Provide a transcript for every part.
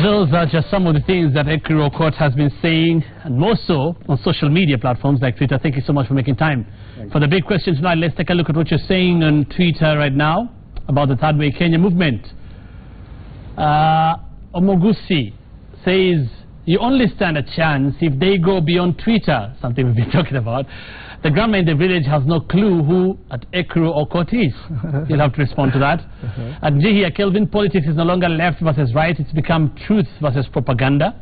Those are just some of the things that Ekuru Aukot has been saying, and more so on social media platforms like Twitter. Thank you so much for making time for the big question tonight. Let's take a look at what you're saying on Twitter right now about the Third Way Kenya movement. Omogusi says, you only stand a chance if they go beyond Twitter, something we've been talking about. The grandma in the village has no clue who at Ekuru Aukot is. You'll have to respond to that. And Jihia Kelvin, politics is no longer left versus right, it's become truth versus propaganda.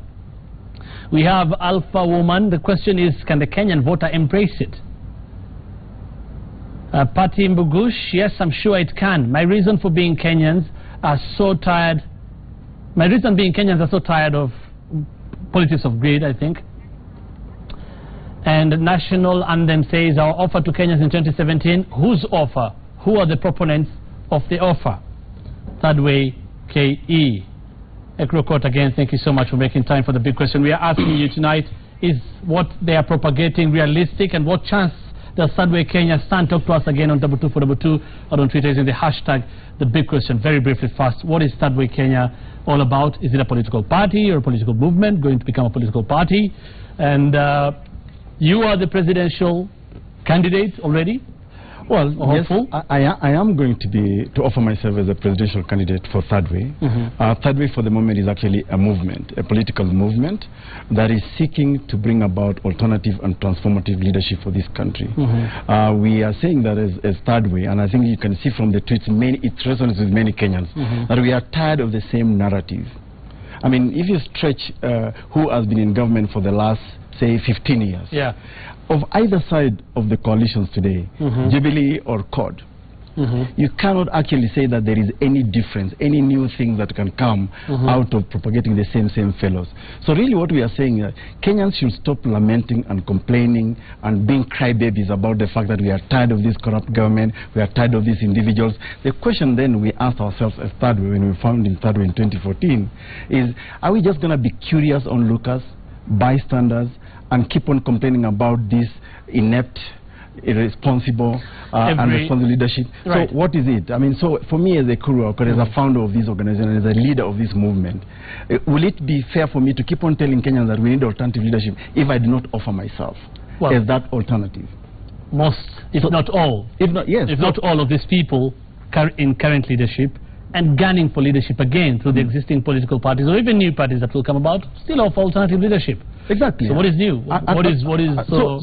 We have Alpha Woman. The question is, can the Kenyan voter embrace it? Patti Mbugush, yes, I'm sure it can. My reason being Kenyans are so tired of politics of greed, I think. And National Anthem says, our offer to Kenyans in 2017, whose offer? Who are the proponents of the offer? Third Way KE. Ekuru Aukot, again, thank you so much for making time for the big question. We are asking you tonight, is what they are propagating realistic, and what chance does Third Way Kenya stand? Talk to us again on 22422 or on Twitter using the hashtag the big question. Very briefly first, what is Third Way Kenya all about? Is it a political party or a political movement going to become a political party? And you are the presidential candidate already? Well, yes, I am going to offer myself as a presidential candidate for Third Way. Third Way for the moment is actually a movement, a political movement that is seeking to bring about alternative and transformative leadership for this country. We are saying that as Third Way, and I think you can see from the tweets, it resonates with many Kenyans, that we are tired of the same narrative. I mean, if you stretch who has been in government for the last, say, 15 years, of either side of the coalitions today, Jubilee or CORD, you cannot actually say that there is any difference, any new thing that can come out of propagating the same fellows. So really what we are saying is Kenyans should stop lamenting and complaining and being crybabies about the fact that we are tired of this corrupt government, we are tired of these individuals. The question then we asked ourselves as Third Way when we found in Third Way in 2014 is, are we just going to be curious onlookers, bystanders, and keep on complaining about this inept, irresponsible, unresponsible leadership? So what is it? I mean, so for me as Ekuru Aukot, as a founder of this organization, as a leader of this movement, will it be fair for me to keep on telling Kenyans that we need alternative leadership if I do not offer myself as that alternative? Most, if not all, if not all of these people in current leadership and gunning for leadership again through the existing political parties or even new parties that will come about, still offer alternative leadership. Exactly. So what is new?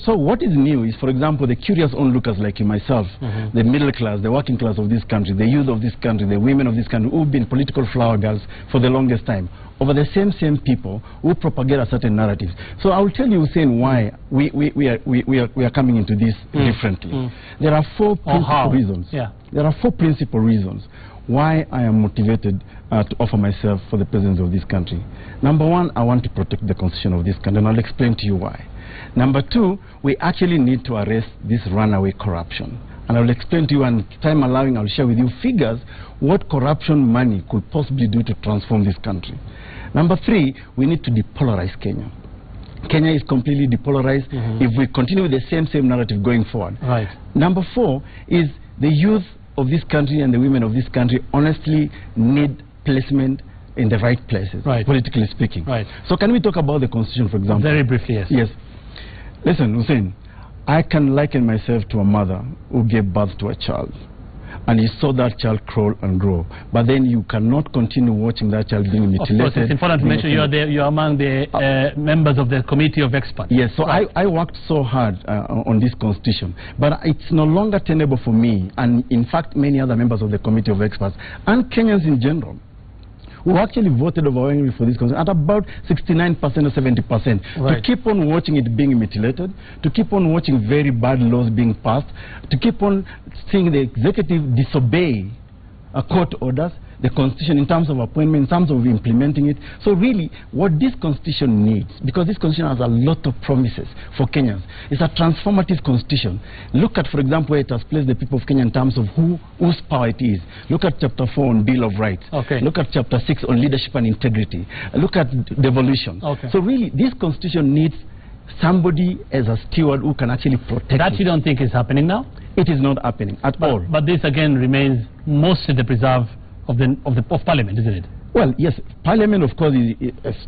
So what is new is, for example, the curious onlookers like you, myself, the middle class, the working class of this country, the youth of this country, the women of this country who've been political flower girls for the longest time, over the same people who propagate a certain narrative. So I will tell you, Hussein, why we are coming into this differently. There are four principal reasons. There are four principal reasons why I am motivated to offer myself for the presidency of this country. Number one, I want to protect the constitution of this country, and I'll explain to you why. Number two, we actually need to arrest this runaway corruption. And I will explain to you, and time allowing, I'll share with you figures what corruption money could possibly do to transform this country. Number three, we need to depolarize Kenya. Kenya is completely depolarized if we continue with the same narrative going forward. Number four is the youth of this country and the women of this country honestly need placement in the right places, politically speaking. So can we talk about the constitution, for example? Very briefly, yes. Yes. Listen, Hussein, I can liken myself to a mother who gave birth to a child, and you saw that child crawl and grow, but then you cannot continue watching that child being mutilated. Of course, it's important to mention you are among the members of the committee of experts. Yes, so I worked so hard on this constitution, but it's no longer tenable for me, and in fact many other members of the committee of experts, and Kenyans in general, who actually voted overwhelmingly for this constitution at about 69% or 70%, to keep on watching it being mutilated, to keep on watching very bad laws being passed, to keep on seeing the executive disobey court orders, the constitution in terms of appointment, in terms of implementing it. So really, what this constitution needs, because this constitution has a lot of promises for Kenyans, it's a transformative constitution. Look at, for example, where it has placed the people of Kenya in terms of whose power it is. Look at Chapter 4 on Bill of Rights. Look at Chapter 6 on leadership and integrity. Look at devolution. So really, this constitution needs somebody as a steward who can actually protect that. You don't think is happening now? It is not happening at all. But this again remains mostly the preserve of Parliament, isn't it? Well, yes, Parliament, of course,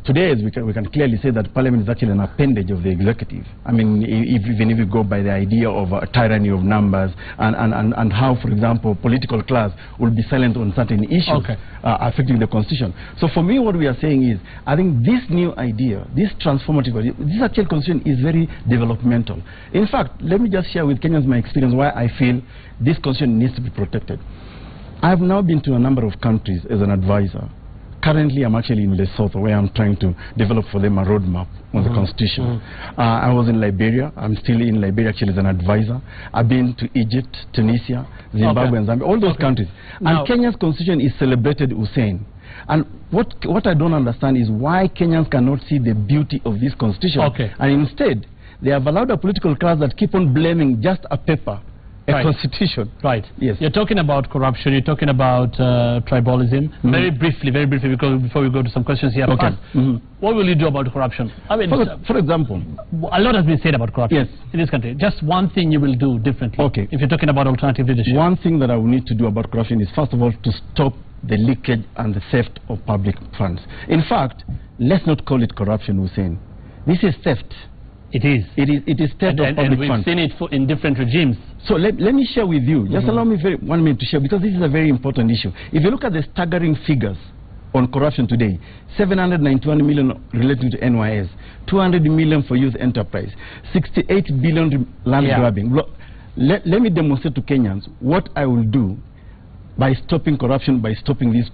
today we can clearly say that Parliament is actually an appendage of the executive. I mean, even if you go by the idea of a tyranny of numbers and how, for example, political class will be silent on certain issues affecting the constitution. So for me, what we are saying is, I think this new idea, this transformative idea, this actual constitution is very developmental. In fact, let me just share with Kenyans my experience why I feel this constitution needs to be protected. I've now been to a number of countries as an advisor. Currently, I'm actually in Lesotho, where I'm trying to develop for them a roadmap on the Constitution. I was in Liberia. I'm still in Liberia, actually, as an advisor. I've been to Egypt, Tunisia, Zimbabwe, and Zambia, all those countries. Now, and Kenya's Constitution is celebrated Hussein. And what I don't understand is why Kenyans cannot see the beauty of this Constitution. And instead, they have allowed a political class that keep on blaming just a paper, a constitution. Yes. You're talking about corruption, you're talking about tribalism. Very briefly, because before we go to some questions here. First, what will you do about corruption? I mean, for example, a lot has been said about corruption in this country. Just one thing you will do differently. If you're talking about alternative leadership. One thing that I will need to do about corruption is, first of all, to stop the leakage and the theft of public funds. In fact, let's not call it corruption, Hussein. This is theft. It is theft of public funds. And we've seen it in different regimes. So let me share with you. Just allow me 1 minute to share, because this is a very important issue. If you look at the staggering figures on corruption today, 791 million relating to NYS, 200 million for youth enterprise, 68 billion land grabbing. Let me demonstrate to Kenyans what I will do by stopping corruption, by stopping this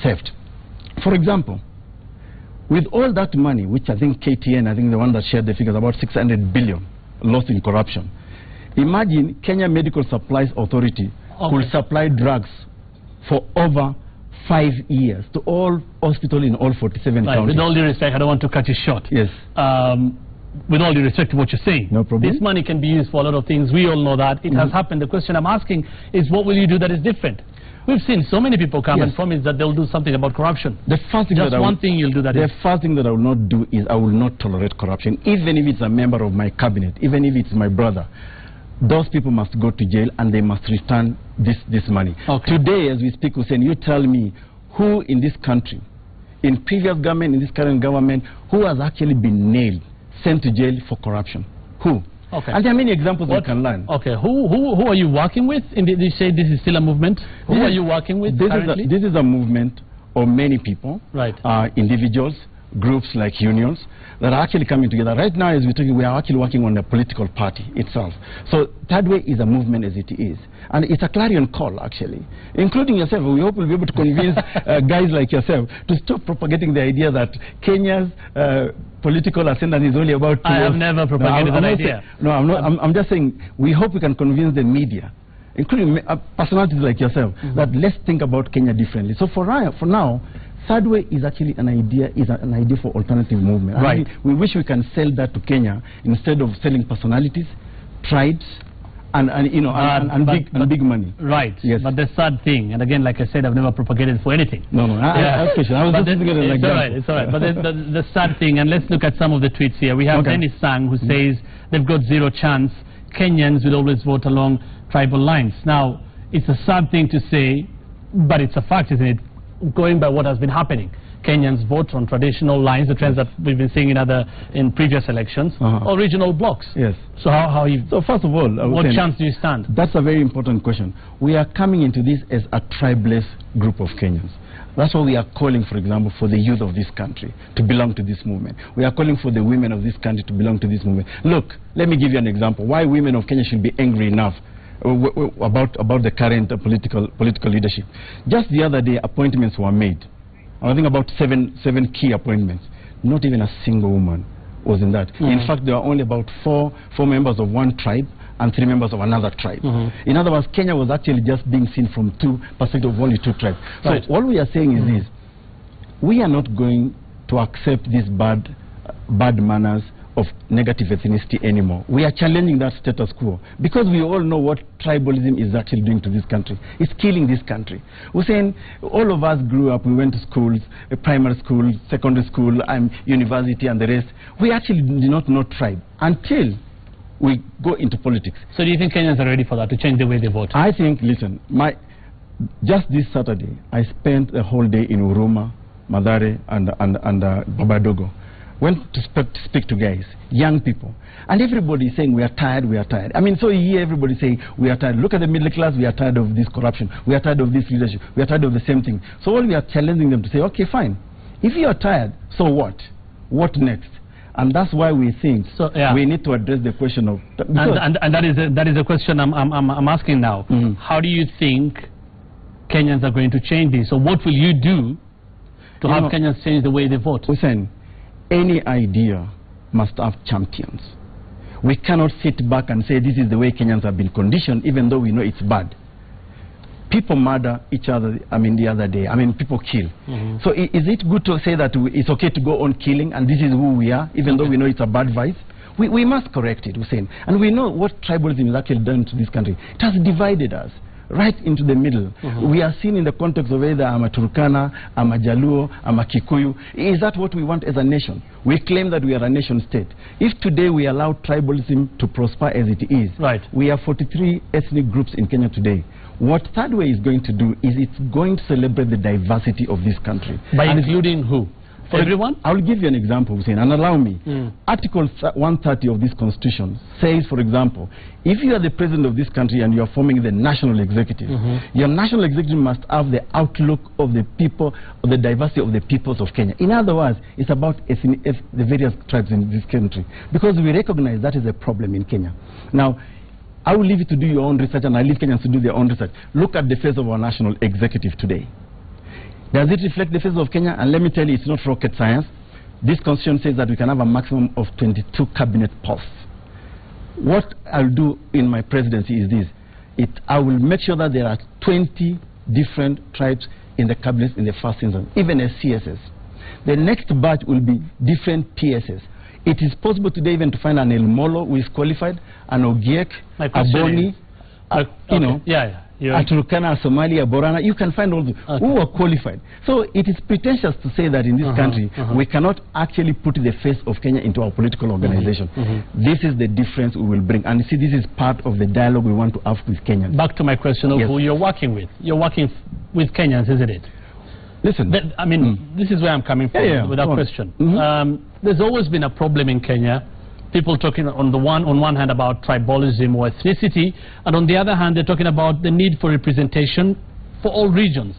theft. For example, with all that money, which I think KTN, I think the one that shared the figures, about 600 billion lost in corruption. Imagine Kenya Medical Supplies Authority could supply drugs for over 5 years to all hospitals in all 47 counties. With all due respect, I don't want to cut you short. Yes. With all due respect to what you're saying, no problem. This money can be used for a lot of things. We all know that. It has happened. The question I'm asking is, what will you do that is different? We've seen so many people come and promise that they'll do something about corruption. The first thing one thing you'll do that the first thing that I will not do is I will not tolerate corruption, even if it's a member of my cabinet, even if it's my brother. Those people must go to jail and they must return this money. Today, as we speak, Hussein, you tell me who in this country, in previous government, in this current government, who has actually been nailed, sent to jail for corruption? Who? And there are many examples we can learn. Who are you working with? You say this is still a movement. Who are you working with currently? This is a movement of many people, individuals, groups like unions, that are actually coming together. Right now, as we're talking, we are actually working on a political party itself. So Third Way is a movement as it is. And it's a clarion call, actually, including yourself. We hope we'll be able to convince guys like yourself to stop propagating the idea that Kenya's political ascendance is only about... I have never propagated that idea. I'm just saying, we hope we can convince the media, including personalities like yourself, that let's think about Kenya differently. So for now, Third Way is actually an idea for alternative movement. We wish we can sell that to Kenya instead of selling personalities, tribes, and big money. Yes. But the sad thing, and again, like I said, I've never propagated for anything. I was just thinking of an example. It's all right. But the sad thing, and let's look at some of the tweets here. We have Dennis Sang, who says they've got zero chance. Kenyans will always vote along tribal lines. Now, it's a sad thing to say, but it's a fact, isn't it? Going by what has been happening, Kenyans vote on traditional lines, the trends that we've been seeing in previous elections, or regional blocks. So so first of all, what chance do you stand? That's a very important question. We are coming into this as a tribeless group of Kenyans. That's why we are calling, for example, for the youth of this country to belong to this movement. We are calling for the women of this country to belong to this movement. Look, let me give you an example why women of Kenya should be angry enough about the current political leadership. Just the other day, appointments were made. I think about seven key appointments. Not even a single woman was in that. In fact, there were only about four members of one tribe and 3 members of another tribe. In other words, Kenya was actually just being seen from two perspectives of only 2 tribes. So all we are saying is this: we are not going to accept these bad manners of negative ethnicity anymore. We are challenging that status quo because we all know what tribalism is actually doing to this country. It's killing this country. We're saying all of us grew up, we went to schools, primary school, secondary school, and university and the rest. We actually do not know tribe until we go into politics. So do you think Kenyans are ready for that, to change the way they vote? I think, listen, Just this Saturday, I spent the whole day in Uruma, Madare, and Babadogo. Went to speak to guys, young people, and everybody is saying we are tired, we are tired. I mean, so you hear everybody saying we are tired. Look at the middle class, we are tired of this corruption, we are tired of this leadership, we are tired of the same thing. So all we are challenging them to say, okay, fine. If you are tired, so what? What next? And that's why we think we need to address the question of... And that is a question I'm asking now. How do you think Kenyans are going to change this? So what will you do to have Kenyans change the way they vote? Listen, any idea must have champions. We cannot sit back and say this is the way Kenyans have been conditioned, even though we know it's bad. People murder each other, the other day. People kill. So is it good to say that it's okay to go on killing and this is who we are, even though we know it's a bad vice? We must correct it, Hussein. And we know what tribalism has actually done to this country. It has divided us right into the middle. We are seen in the context of either I'm a Turkana, I'm a Jaluo, I'm a Kikuyu. Is that what we want as a nation? We claim that we are a nation state. If today we allow tribalism to prosper as it is, we have 43 ethnic groups in Kenya today. What Third Way is going to do is it's going to celebrate the diversity of this country. By including who? Everyone? I will give you an example, Hussein, and allow me. Article 130 of this constitution says, for example, if you are the president of this country and you are forming the national executive, your national executive must have the outlook of the people, of the diversity of the peoples of Kenya. In other words, it's about the various tribes in this country, because we recognize that is a problem in Kenya. Now, I will leave you to do your own research, and I leave Kenyans to do their own research. Look at the face of our national executive today. Does it reflect the face of Kenya? And let me tell you, it's not rocket science. This constitution says that we can have a maximum of 22 cabinet posts. What I'll do in my presidency is this. I will make sure that there are 20 different tribes in the cabinet in the first instance, even as CSS. The next batch will be different PSS. It is possible today even to find an El Molo who is qualified, an Ogiek, a Boni, a Turkana, a Somalia, a Borana. You can find all those who are qualified. So it is pretentious to say that in this country we cannot actually put the face of Kenya into our political organization. This is the difference we will bring. And you see, this is part of the dialogue we want to have with Kenyans. Back to my question of who you're working with. You're working with Kenyans, isn't it? Listen, this is where I'm coming from with that question. There's always been a problem in Kenya. People talking on one hand about tribalism or ethnicity, and on the other hand, they're talking about the need for representation for all regions.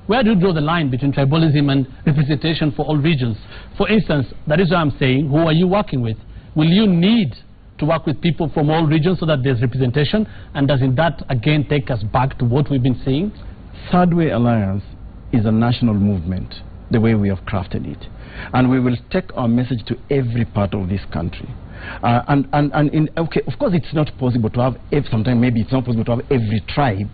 Where do you draw the line between tribalism and representation for all regions? For instance, that is what I'm saying, who are you working with? Will you need to work with people from all regions so that there's representation? And doesn't that again take us back to what we've been saying? Third Way Alliance is a national movement, the way we have crafted it. And we will take our message to every part of this country. Of course it's not possible to have, sometimes maybe it's not possible to have every tribe.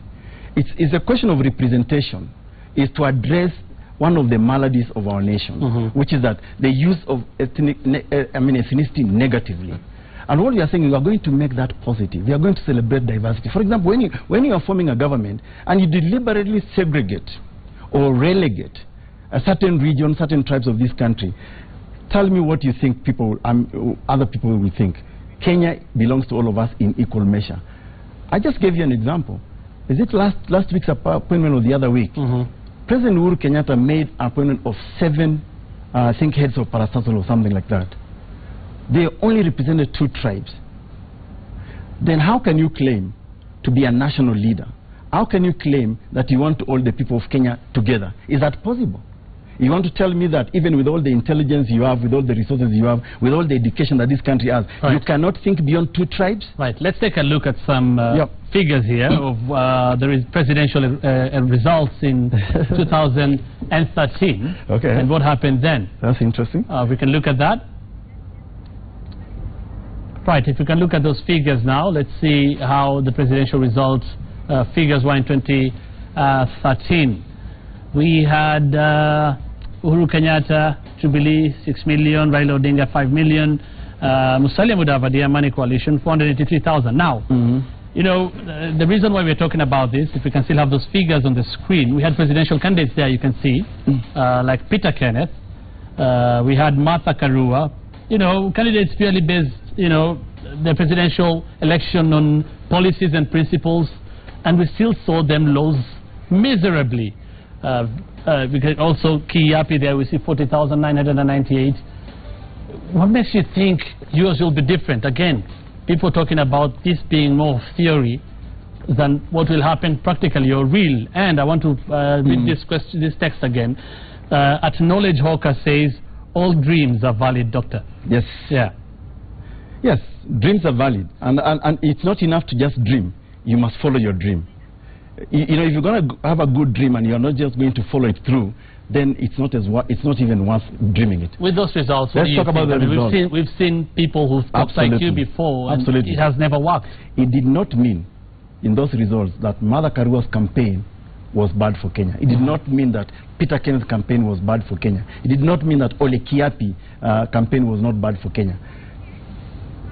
It's a question of representation. Is to address one of the maladies of our nation, which is that the use of ethnicity negatively. And what we are saying, we are going to make that positive. We are going to celebrate diversity. For example, when you are forming a government and you deliberately segregate or relegate a certain region, certain tribes of this country, tell me what you think other people will think. Kenya belongs to all of us in equal measure. I just gave you an example. Is it last week's appointment or the other week? President Uhuru Kenyatta made an appointment of 7, I think, heads of parastatal or something like that. They only represented 2 tribes. Then how can you claim to be a national leader? How can you claim that you want to hold the people of Kenya together? Is that possible? You want to tell me that even with all the intelligence you have, with all the resources you have, with all the education that this country has, you cannot think beyond 2 tribes? Right. Let's take a look at some figures here of the presidential results in 2013. And what happened then. That's interesting. We can look at that. Right. If we can look at those figures now, let's see how the presidential results figures were in 2013. We had Uhuru Kenyatta, Jubilee, 6 million, Raila Odinga, 5 million, Musalia Mudavadi, Amani Coalition, 483,000. Now, you know, the reason why we're talking about this, if we can still have those figures on the screen, we had presidential candidates there, you can see, like Peter Kenneth, we had Martha Karua, you know, candidates purely based, you know, the presidential election on policies and principles, and we still saw them lose miserably. Because also Kiapi there we see 40,998. What makes you think yours will be different? Again, people talking about this being more theory than what will happen practically or real. And I want to read this text again. At Knowledge Hawker says, all dreams are valid, Doctor. Yes. Yeah. Yes, dreams are valid. And it's not enough to just dream. You must follow your dream. You know, if you're going to have a good dream and you're not just going to follow it through, then it's not even worth dreaming it. With those results, let's talk about the results. We've seen people who've talked like you before, and it has never worked. It did not mean, in those results, that Mother Karua's campaign was bad for Kenya. It did not mean that Peter Kenneth's campaign was bad for Kenya. It did not mean that Ole Kiapi campaign was not bad for Kenya.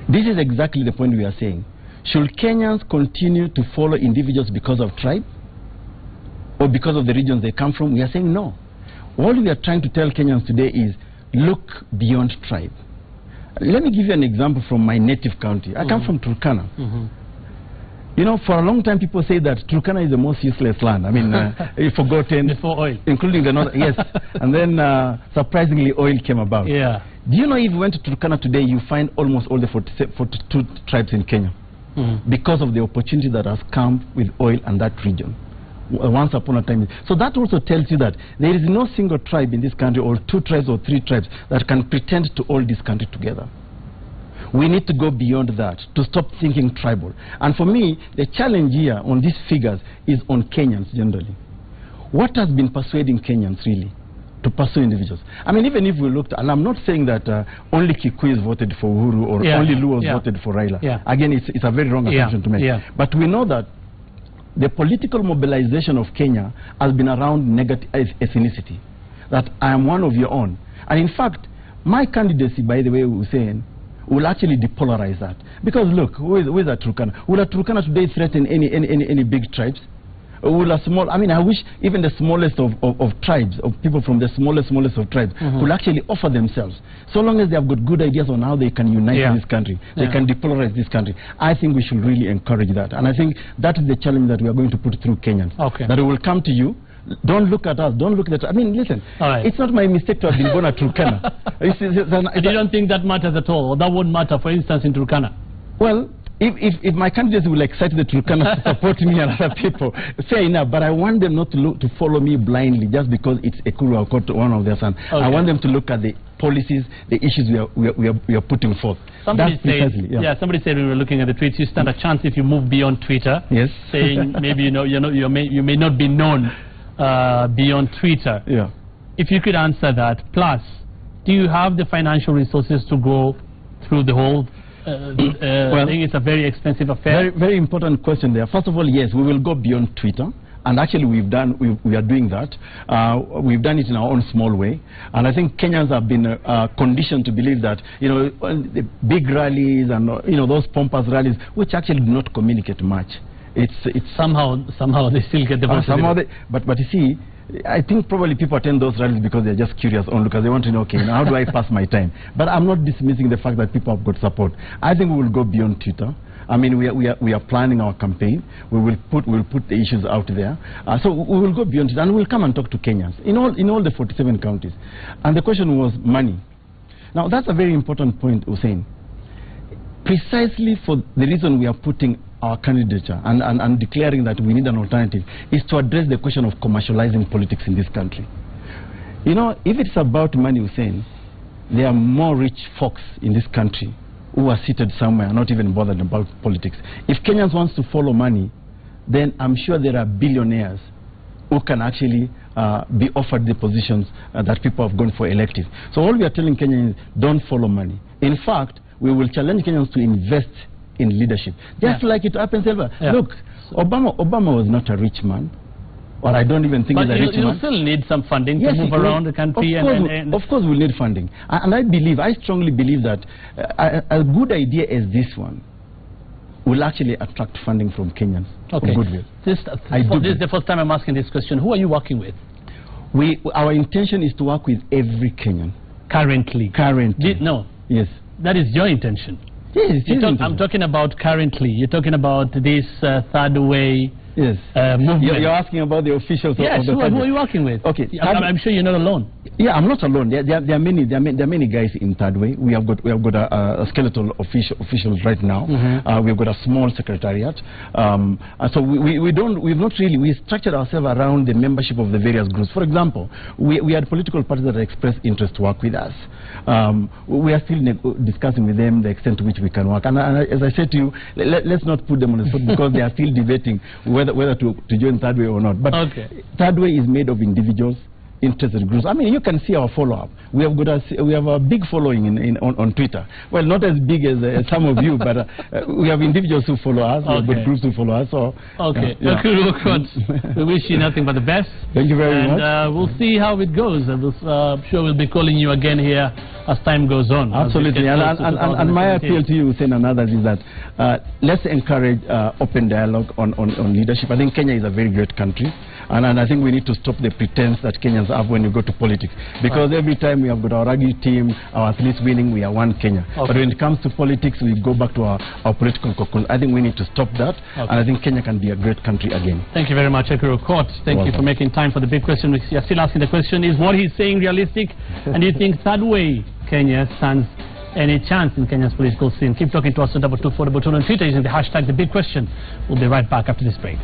This is exactly the point we are saying. Should Kenyans continue to follow individuals because of tribe or because of the regions they come from? We are saying no. All we are trying to tell Kenyans today is look beyond tribe. Let me give you an example from my native county. I come from Turkana. You know, for a long time people say that Turkana is the most useless land. I mean, forgotten. Before oil. Including the north, yes. And then surprisingly oil came about. Yeah. Do you know if you went to Turkana today, you find almost all the 42 tribes in Kenya. Because of the opportunity that has come with oil and that region. Once upon a time. So that also tells you that there is no single tribe in this country, or 2 tribes or 3 tribes, that can pretend to hold this country together. We need to go beyond that, to stop thinking tribal. And for me, the challenge here on these figures is on Kenyans generally. What has been persuading Kenyans really to pursue individuals? I mean, even if we looked, and I'm not saying that only Kikuyus voted for Uhuru or only Luos voted for Raila. Again, it's a very wrong assumption to make. But we know that the political mobilization of Kenya has been around negative ethnicity. That I am one of your own. And in fact, my candidacy, by the way, Hussein, will actually depolarize that. Because look, who is a Turkana? Will a Turkana today threaten any big tribes? Will a small, I mean, I wish even the smallest of tribes, of people from the smallest of tribes, will actually offer themselves. So long as they have got good ideas on how they can unite in this country, they can depolarize this country. I think we should really encourage that. And I think that is the challenge that we are going to put through Kenyans. That we will come to you. Don't look at us. Don't look at. I mean, listen. It's not my mistake to have been born at Turkana. You don't think that matters at all, or that won't matter, for instance, in Turkana? Well, if my candidates will excite the Turkana to support me and other people, fair enough. But I want them not to follow me blindly just because it's Ekuru Aukot, one of their sons. I want them to look at the policies, the issues we are putting forth. Somebody said, somebody said when we were looking at the tweets, you stand a chance if you move beyond Twitter. Yes. Saying maybe you may not be known beyond Twitter. If you could answer that. Plus, do you have the financial resources to go through the whole I think it's a very expensive affair. Very important question there. First of all, yes, we will go beyond Twitter. And actually we are doing that. We've done it in our own small way. And I think Kenyans have been conditioned to believe that, the big rallies and, those pompous rallies, which actually do not communicate much. It's somehow they still get the vote. But you see, I think probably people attend those rallies because they're just curious only because they want to know, okay, now how do I pass my time? But I'm not dismissing the fact that people have got support. I think we will go beyond Twitter. I mean, we are planning our campaign. We'll put the issues out there. So we will go beyond it, and we'll come and talk to Kenyans in all the 47 counties. And the question was money. Now that's a very important point, Hussein. Precisely for the reason we are putting our candidature and declaring that we need an alternative is to address the question of commercializing politics in this country. If it's about money, Hussein, there are more rich folks in this country who are seated somewhere, not even bothered about politics. If Kenyans wants to follow money, then I'm sure there are billionaires who can actually be offered the positions that people have gone for elective. So all we are telling Kenyans is don't follow money. In fact, we will challenge Kenyans to invest in leadership. Just like it happens ever. Look, Obama was not a rich man. Or I don't even think he's a rich man. But you still need some funding to move around the country. Of course we'll need funding. And I strongly believe that a good idea as this one will actually attract funding from Kenyans. Okay. Goodwill. This is the first time I'm asking this question. Who are you working with? Our intention is to work with every Kenyan. Currently? No. Yes. That is your intention? Yes, I'm talking about currently. You're talking about this third way Yes. movement. You're asking about the officials yes, of the who are you working with? Okay. I'm sure you're not alone. Yeah, I'm not alone. There are many guys in Third Way. We have got a skeletal officials right now. We've got a small secretariat. So we structured ourselves around the membership of the various groups. For example, we had political parties that expressed interest to work with us. We are still discussing with them the extent to which we can work. And as I said to you, let's not put them on the spot because they are still debating whether to join Third Way or not. But Third Way is made of individuals, interested groups. I mean, you can see our follow-up. We have a big following on Twitter. Well, not as big as some of you, but we have individuals who follow us. We have got groups who follow us. So, Ekuru Aukot, we wish you nothing but the best. Thank you very much. And we'll see how it goes. I'm sure we'll be calling you again here as time goes on. Absolutely. And my appeal to you, Hussein, and others is that let's encourage open dialogue on leadership. I think Kenya is a very great country. And I think we need to stop the pretense that Kenyans have when you go to politics. Because every time we have got our rugby team, our athletes winning, we are one Kenya. But when it comes to politics, we go back to our political cocoon. I think we need to stop that. And I think Kenya can be a great country again. Thank you very much, Ekuru Aukot. Thank you for making time for the big question. We are still asking the question, is what he's saying realistic? And do you think Third Way Kenya stands any chance in Kenya's political scene? Keep talking to us on 2244 on Twitter using the hashtag #TheBigQuestion. We'll be right back after this break.